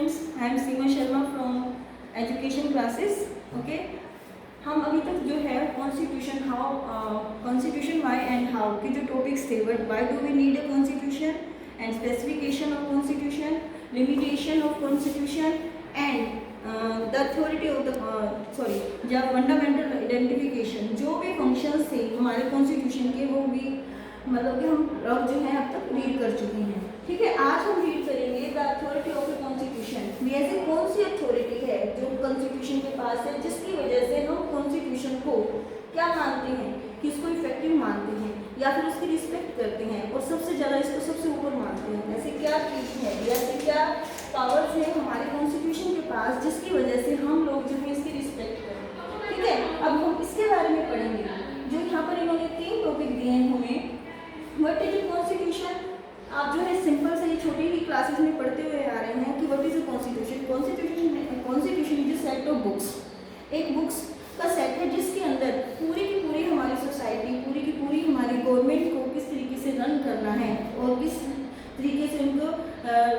students, I am Seema Sharma from education classes. Okay, हम अभी तक जो है कॉन्स्टिट्यूशन वाई एंड हाउ के जो टॉपिक्स थे, but why do we need a constitution and specification of constitution, limitation of constitution and the authority of the या fundamental identification. जो भी फंक्शंस थे हमारे कॉन्स्टिट्यूशन के, वो भी मतलब कि हम जो है अब तक रीड कर चुके हैं। ठीक है, आज हम रीड करेंगे the authority of the constitution. ऐसी कौन सी अथॉरिटी है जो कॉन्स्टिट्यूशन के पास है, जिसकी वजह से हम कॉन्स्टिट्यूशन को क्या मानते हैं कि इसको इफेक्टिव मानते हैं या फिर उसकी रिस्पेक्ट करते हैं और सबसे ज़्यादा इसको सबसे ऊपर मानते हैं। ऐसे क्या चीज़ है या ऐसे क्या पावर्स है हमारे कॉन्स्टिट्यूशन के पास जिसकी वजह से हम लोग जो है इसकी रिस्पेक्ट करें। ठीक है, अब हम इसके बारे में पढ़ेंगे। जो यहाँ पर इन्होंने 3 टॉपिक दिए हैं हमें। What is a constitution? आप जो है सिंपल से छोटी ही क्लासेस में पढ़ते हुए आ रहे हैं कि what is a constitution. Constitution is a set of books, एक बुक्स का सेट है जिसके अंदर पूरी की पूरी हमारी सोसाइटी, पूरी की पूरी हमारी गवर्नमेंट को किस तरीके से रन करना है और किस तरीके से उनको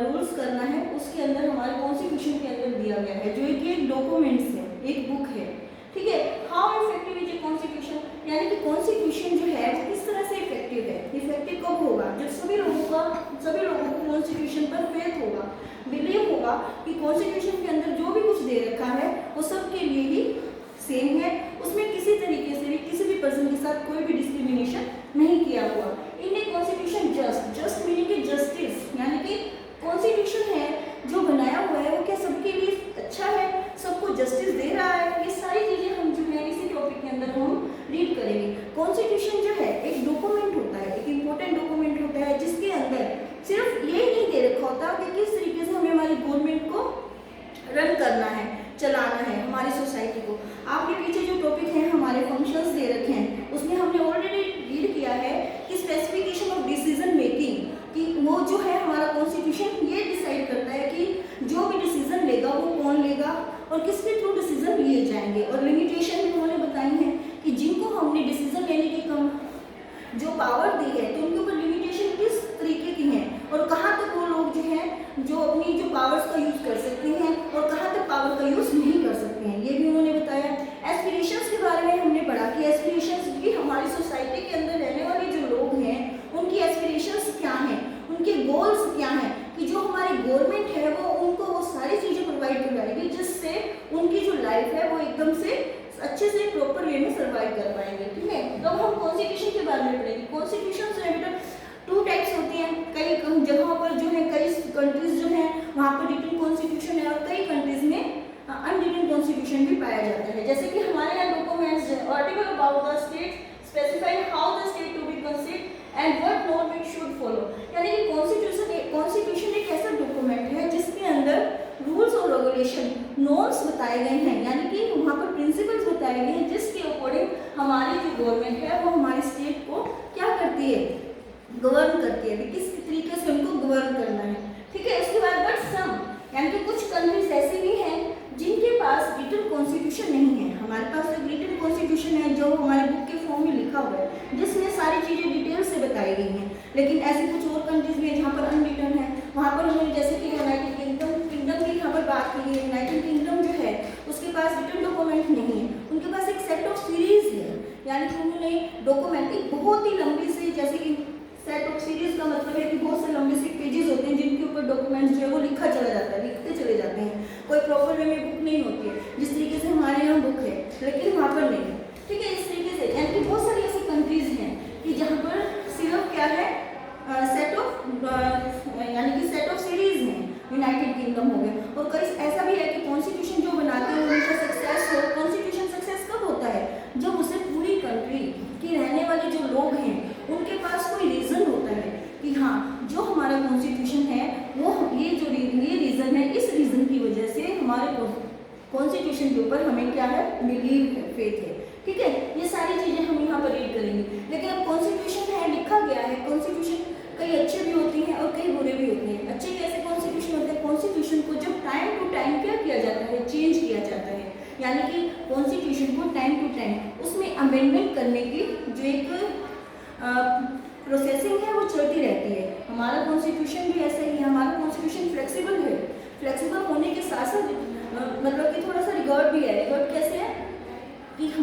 रूल्स करना है, उसके अंदर हमारे कॉन्स्टिट्यूशन के अंदर दिया गया है, जो एक डॉक्यूमेंट्स है, एक बुक है। ठीक है, how effective is a constitution, यानी कि कॉन्स्टिट्यूशन जो है वो किस तरह से इफेक्टिव है। इफेक्टिव कब होगा? जब सभी लोगों को कॉन्स्टिट्यूशन पर फेथ होगा, बिलीव होगा कि कॉन्स्टिट्यूशन के अंदर जो भी कुछ दे रखा है वो सबके लिए ही सेम है, उसमें किसी तरीके से भी किसी भी पर्सन के साथ कोई भी डिस्क्रिमिनेशन नहीं किया हुआ। इन ए कॉन्स्टिट्यूशन जस्ट मीनिंग की जस्टिस, यानी कि कॉन्स्टिट्यूशन है जो बनाया हुआ है वो क्या सबके लिए अच्छा है, सबको जस्टिस दे रहा है। ये सारी चीजें हम जो है इसी टॉपिक के अंदर हम रीड करेंगे। कॉन्स्टिट्यूशन जो है एक डॉक्यूमेंट होता है, एक इम्पोर्टेंट डॉक्यूमेंट होता है जिसके अंदर सिर्फ ये नहीं दे रखा होता कि किस तरीके से हमें हमारी गवर्नमेंट को रन करना है, चलाना है हमारी सोसाइटी को। आपके पीछे जो टॉपिक है हमारे फंक्शंस दे रखे हैं, उसमें हमने ऑलरेडी रीड किया है कि स्पेसिफिकेशन ऑफ डिसीजन मेकिंग, कि वो जो है हमारा कॉन्स्टिट्यूशन ये डिसाइड करता है कि जो भी डिसीजन लेगा वो कौन लेगा और किसके थ्रू डिसीजन लिए जाएंगे। और लिमिटेशन भी उन्होंने बताई है कि जिनको हमने डिसीजन लेने की जो पावर दी है तो उनके ऊपर लिमिटेशन किस तरीके की है और कहाँ तक वो लोग जो है जो अपनी जो पावर्स का यूज कर सकते हैं और कहाँ तक पावर का यूज नहीं कर सकते हैं, ये भी उन्होंने बताया। एस्पिरेशंस के बारे में हमने पढ़ा कि एस्पिरेशंस भी हमारी सोसाइटी के अंदर रहने वाले जो लोग हैं उनकी एस्पिरेशंस क्या हैं, उनके गोल्स क्या हैं, कि जो हमारी गवर्नमेंट है वो उनको वो सारी चीज़ें प्रोवाइड करवाएगी जिससे उनकी जो लाइफ है वो एकदम से अच्छे से प्रॉपर वे में सर्वाइव कर पाएंगे। ठीक है, तो हम कॉन्स्टिट्यूशन के बारे में पढ़ेंगे। कॉन्स्टिट्यूशन जो है बेटा 2 टाइप्स होती हैं। कई जगहों पर जो है कई कंट्रीज जो है वहाँ पर रिटन कॉन्स्टिट्यूशन है और कई कंट्रीज में अनरिटन कॉन्स्टिट्यूशन भी पाया जाता है। जैसे कि हमारे यहाँ documents article about the state specify how the state to be conceived and what norm it should follow, यानी कि कॉन्स्टिट्यूशन एक ऐसा डॉक्यूमेंट है जिसके अंदर रूल्स और रेगुलेशन नॉर्म्स बताए गए हैं, यानी कि वहाँ पर प्रिंसिपल्स बताए गए हैं जिसके अकॉर्डिंग हमारी जो गवर्नमेंट है वो हमारी स्टेट को क्या करती है, गवर्न करती है, किस तरीके से उनको गवर्न करना है। ठीक है, उसके बाद बट सम, यानी कि कुछ कंट्रीज ऐसी भी हैं जिनके पास रिटन कॉन्स्टिट्यूशन नहीं है। हमारे पास एक रिटन कॉन्स्टिट्यूशन है जो हमारे बुक के फॉर्म में लिखा हुआ है जिसमें सारी चीज़ें डिटेल से बताई गई हैं, लेकिन ऐसे कुछ और कंट्रीज भी हैं जहाँ पर अनरिटन है। वहाँ पर उन्होंने जैसे कि यूनाइटेड किंगडम की यहाँ पर बात की है। यूनाइटेड किंगडम जो है उसके पास रिटन डॉक्यूमेंट नहीं है, उनके पास एक सेट ऑफ सीरीज है, यानी कि उन्होंने डॉक्यूमेंट एक बहुत ही लंबी से, जैसे कि सेट ऑफ सीरीज का मतलब है कि बहुत से लंबे से पेजेस होते हैं जिनके ऊपर डॉक्यूमेंट्स जो है वो लिखा चला जाता है, लिखते चले जाते हैं। कोई प्रॉपर वे में बुक नहीं होती है जिस तरीके से हमारे यहाँ बुक है, लेकिन वहाँ पर नहीं है। ठीक है, इस तरीके से यानी कि बहुत सारी ऐसी कंट्रीज हैं कि जहाँ पर सिर्फ क्या है सेट ऑफ यानी कि सेट ऑफ सीरीज हैं। यूनाइटेड किंगडम हो गया, और कई ऐसा भी है कि कॉन्स्टिट्यूशन जो बनाते हैं उनका सक्सेस हो। कॉन्स्टिट्यूशन सक्सेस कब होता है? जब उसे पूरी कंट्री के रहने वाले जो लोग हैं उनके पास कोई रीज़न होता है कि हाँ जो हमारा कॉन्स्टिट्यूशन है वो ये रीज़न है, इस रीज़न की वजह से हमारे कॉन्स्टिट्यूशन के ऊपर हमें क्या है, बिलीव है, फेथ है। ठीक है, ये सारी चीज़ें हम यहाँ पर रीड करेंगे। लेकिन अब कॉन्स्टिट्यूशन है, लिखा गया है, कॉन्स्टिट्यूशन कई अच्छे भी होती हैं और कई बुरे भी होते हैं। अच्छे कैसे कॉन्स्टिट्यूशन होते हैं? कॉन्स्टिट्यूशन को जब टाइम टू टाइम क्या किया जाता है, चेंज किया जाता है, यानी कि कॉन्स्टिट्यूशन को टाइम टू टाइम उसमें अमेंडमेंट करने की जो एक प्रोसेसिंग है वो चलती रहती है। हमारा कॉन्स्टिट्यूशन भी ऐसा ही है, हमारा कॉन्स्टिट्यूशन फ्लेक्सिबल है। फ्लेक्सिबल होने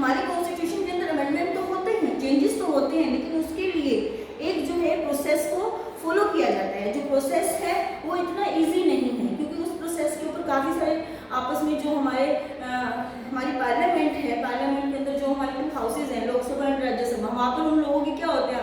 हमारे कॉन्स्टिट्यूशन के अंदर अमेंडमेंट तो होते हैं, चेंजेस तो होते हैं, लेकिन उसके लिए एक जो है प्रोसेस को फॉलो किया जाता है। जो प्रोसेस है वो इतना इजी नहीं है, क्योंकि उस प्रोसेस के ऊपर काफ़ी सारे आपस में जो हमारी पार्लियामेंट है, पार्लियामेंट के अंदर जो हमारे टू हाउसेज हैं, लोकसभा और राज्यसभा, वहाँ पर उन लोगों के क्या होते हैं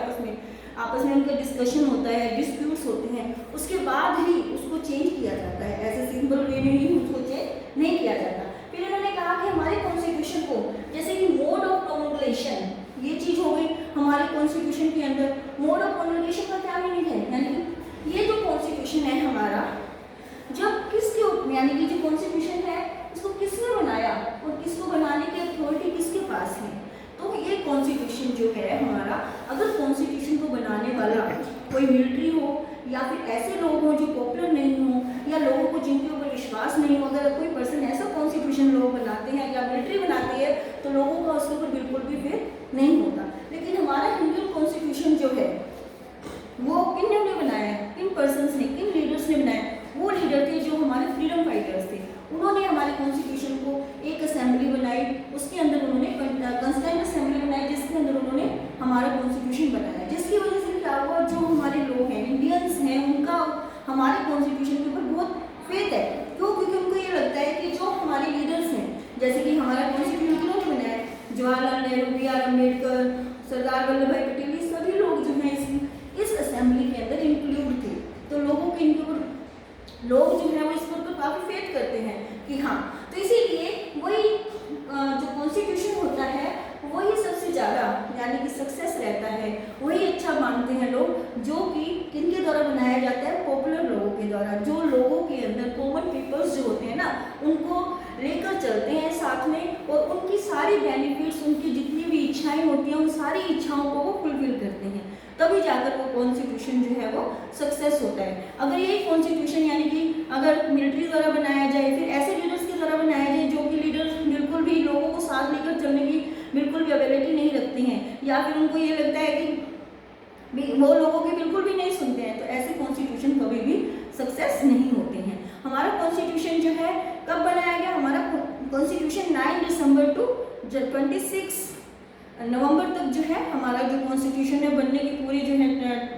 आपस में उनका डिस्कशन होता है, डिस्प्यूट्स होते हैं, उसके बाद ही उसको चेंज किया जाता है। ऐसे सिंपल वे में ही उसको चेंज नहीं किया जाता। फिर इन्होंने कहा कि हमारे कॉन्स्टिट्यूशन को, जैसे कि मोड ऑफ प्रोमulgation, ये चीज़ हो गई हमारे कॉन्स्टिट्यूशन के अंदर। मोड ऑफ प्रोमulgation का क्या मीनिंग है, यानी कि ये जो कॉन्स्टिट्यूशन है हमारा, जब किसके, यानी कि जो कॉन्स्टिट्यूशन है इसको किसने बनाया और किसको बनाने की अथॉरिटी किसके पास है। तो ये कॉन्स्टिट्यूशन जो है हमारा, अगर कॉन्स्टिट्यूशन को बनाने वाला कोई मिलिट्री हो या फिर ऐसे लोग हों जो पॉपुलर नहीं हो, या लोगों को जिनके ऊपर विश्वास नहीं हो, अगर कोई पर्सन ऐसा कॉन्स्टिट्यूशन लोग बनाते हैं या मिलिट्री बनाती है तो लोगों का उसके ऊपर बिल्कुल भी फेथ नहीं होता। लेकिन हमारा इंडियन कॉन्स्टिट्यूशन जो है वो किन ने बनाया है, किन पर्सन्स ने, किन लीडर्स ने बनाया। वो लीडर थे जो हमारे फ्रीडम फाइटर्स थे। उन्होंने हमारे कॉन्स्टिट्यूशन को एक असेंबली बनाई, उसके अंदर उन्होंने कंस्टिट्यूएंट असेंबली बनाई, जिसके अंदर उन्होंने हमारा कॉन्स्टिट्यूशन बनाया। जिसकी वजह से क्या हुआ, जो हमारे लोग हैं, इंडियंस हैं, उनका हमारे कॉन्स्टिट्यूशन के ऊपर बहुत फेथ है। क्यों? क्योंकि उनको ये लगता है कि जो हमारे लीडर्स हैं, जैसे कि हमारा कॉन्स्टिट्यूशन किन्होंने बनाया है, जवाहरलाल नेहरू, B.R. अम्बेडकर, सरदार वल्लभ भाई पटेल, ये सभी लोग जो हैं इस असेंबली के अंदर इंक्लूड थे। तो लोगों के इनके ऊपर लोग जो है वो इस पर तो काफ़ी फेथ करते हैं कि हाँ, तो इसीलिए वही जो कॉन्स्टिट्यूशन होता है वही सबसे ज़्यादा, यानी कि सक्सेस रहता है, वही अच्छा मानते हैं लोग, जो कि किनके द्वारा बनाया जाता है, पॉपुलर लोगों के द्वारा, जो लोगों के अंदर कॉमन पीपल्स जो होते हैं ना, उनको लेकर चलते हैं साथ में, और उनकी सारी बेनिफिट्स, उनकी जितनी भी इच्छाएं होती हैं, उन सारी इच्छाओं को वो फुलफिल करते हैं, तभी जाकर वो कॉन्स्टिट्यूशन जो है वो सक्सेस होता है। अगर ये कॉन्स्टिट्यूशन, यानी कि अगर मिलिट्री द्वारा बनाया जाए, फिर ऐसे लीडर्स के द्वारा बनाया जाए जो कि लीडर्स बिल्कुल भी लोगों को साथ लेकर चलने की बिल्कुल भी एबिलिटी नहीं रखते हैं, या फिर उनको ये लगता है कि वो लोगों की बिल्कुल भी नहीं सुनते हैं, तो ऐसे कॉन्स्टिट्यूशन कभी भी सक्सेस नहीं होते हैं। हमारा कॉन्स्टिट्यूशन जो है कब बनाया गया, हमारा कॉन्स्टिट्यूशन 9 दिसंबर टू 26 नवंबर तक जो है हमारा जो कॉन्स्टिट्यूशन है बनने की पूरी जो है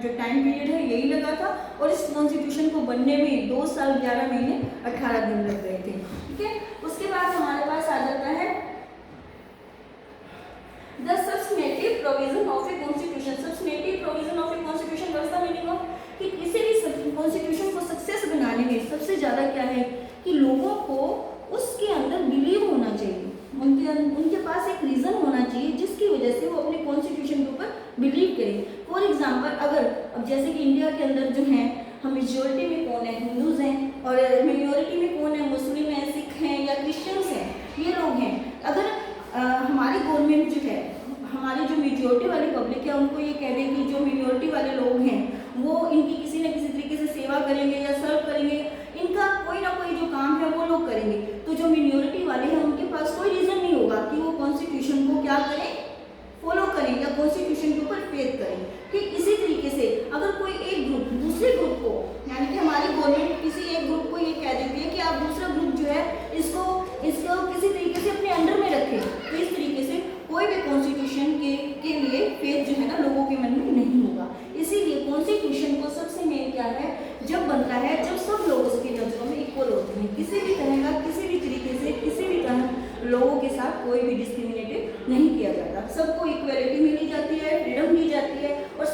जो टाइम पीरियड है यही लगा था, और इस कॉन्स्टिट्यूशन को बनने में 2 साल 11 महीने 18 दिन लग गए थे। ठीक है, उसके बाद हमारे पास आ जाता है the substantive provision of a constitution. Substantive provision of a constitution, what is the meaning of, कि किसी भी कॉन्स्टिट्यूशन को सक्सेस बनाने में सबसे ज़्यादा क्या है कि लोगों को उसके अंदर बिलीव होना चाहिए, उनके पास एक रीज़न होना चाहिए जिसकी वजह से वो अपने कॉन्स्टिट्यूशन के ऊपर बिलीव करें। फॉर एग्जांपल, अगर अब जैसे कि इंडिया के अंदर जो है हम मेजॉरिटी में कौन है, हिंदूज हैं, और मिनॉरिटी में कौन है, मुस्लिम हैं, सिख हैं या क्रिश्चियंस हैं, ये लोग हैं। अगर हमारी गवर्नमेंट जो है, हमारी जो मेजॉरिटी वाली पब्लिक है, उनको ये कह दें कि जो मिनॉरिटी वाले लोग हैं वो इनकी किसी न किसी तरीके से सेवा करेंगे या सर्व करेंगे, इनका कोई ना कोई जो काम है वो लोग करेंगे, तो जो मिनॉरिटी वाले हैं उनके पास कोई रीज़न नहीं होगा कि वो कॉन्स्टिट्यूशन को क्या करें, फॉलो करें या कॉन्स्टिट्यूशन के ऊपर फेथ करें। ठीक इसी तरीके से अगर कोई एक ग्रुप दूसरे ग्रुप को, यानी कि हमारी गवर्नमेंट किसी एक ग्रुप को ये कह देती है कि आप दूसरा ग्रुप जो है इसको किसी तरीके से अपने अंडर में रखें, तो इस तरीके से कोई भी कॉन्स्टिट्यूशन के लिए फेथ जो है ना लोगों के मन में नहीं होगा। इसीलिए कॉन्स्टिट्यूशन को सबसे मेन क्या है, जब बनता है जब सब लोग उसकी नजरों में इक्वल होते हैं, किसी भी तरह का, किसी भी तरीके से, किसी भी तरह लोगों के साथ कोई भी डिस्क्रिमिनेटेड नहीं किया जाता, सबको इक्वलिटी मिली जाती है, फ्रीडम दी जाती है, और